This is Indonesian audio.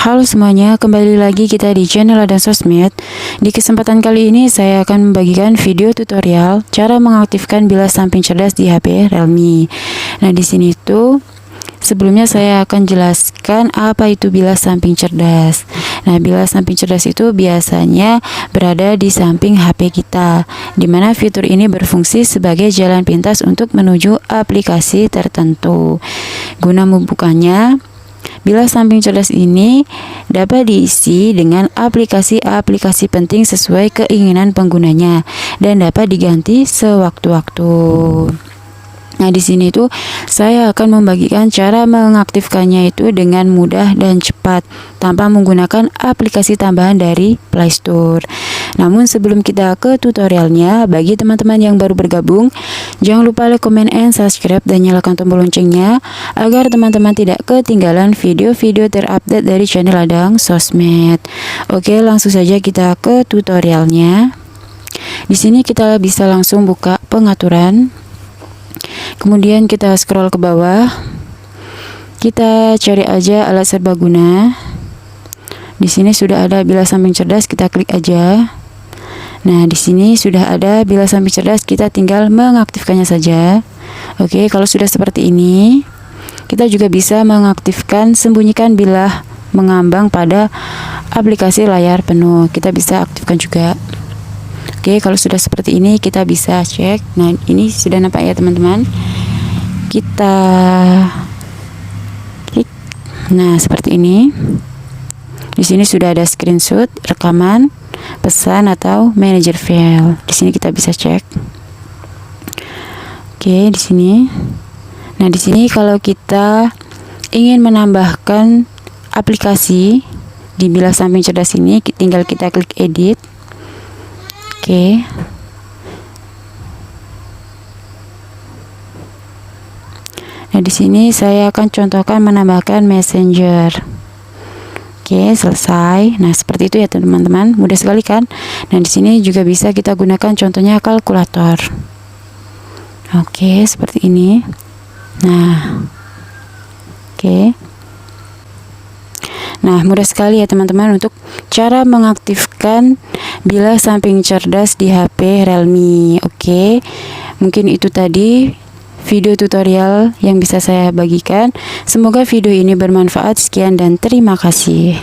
Halo semuanya, kembali lagi kita di channel Ladang Sosmed. Di kesempatan kali ini saya akan membagikan video tutorial cara mengaktifkan bilas samping cerdas di HP Realme. Nah, di sini tuh sebelumnya saya akan jelaskan apa itu bilas samping cerdas. Nah, bilas samping cerdas itu biasanya berada di samping HP kita, di mana fitur ini berfungsi sebagai jalan pintas untuk menuju aplikasi tertentu. Guna membukanya, bilas samping cerdas ini dapat diisi dengan aplikasi-aplikasi penting sesuai keinginan penggunanya dan dapat diganti sewaktu-waktu. Nah, di sini tuh saya akan membagikan cara mengaktifkannya itu dengan mudah dan cepat tanpa menggunakan aplikasi tambahan dari Play Store. Namun sebelum kita ke tutorialnya, bagi teman-teman yang baru bergabung, jangan lupa like, comment, and subscribe dan nyalakan tombol loncengnya agar teman-teman tidak ketinggalan video-video terupdate dari channel Ladang Sosmed. Oke, langsung saja kita ke tutorialnya. Di sini kita bisa langsung buka pengaturan. Kemudian kita scroll ke bawah. Kita cari aja alat serbaguna. Di sini sudah ada bilas samping cerdas, kita klik aja. Nah, di sini sudah ada bilas samping cerdas, kita tinggal mengaktifkannya saja. Oke, kalau sudah seperti ini, kita juga bisa mengaktifkan sembunyikan bila mengambang pada aplikasi layar penuh. Kita bisa aktifkan juga. Oke, kalau sudah seperti ini kita bisa cek. Nah, ini sudah nampak ya teman-teman. Kita klik. Nah, seperti ini. Di sini sudah ada screenshot, rekaman, pesan atau manager file. Di sini kita bisa cek. Oke, di sini. Nah, di sini kalau kita ingin menambahkan aplikasi di bilas samping cerdas ini, tinggal kita klik edit. Oke. Nah, di sini saya akan contohkan menambahkan messenger. Oke, selesai. Nah, seperti itu ya teman-teman, mudah sekali kan? Nah, di sini juga bisa kita gunakan contohnya kalkulator. Oke, seperti ini. Nah, oke. Nah, mudah sekali ya teman-teman untuk cara mengaktifkan bilas samping cerdas di HP Realme. Oke, mungkin itu tadi video tutorial yang bisa saya bagikan. Semoga video ini bermanfaat. Sekian dan terima kasih.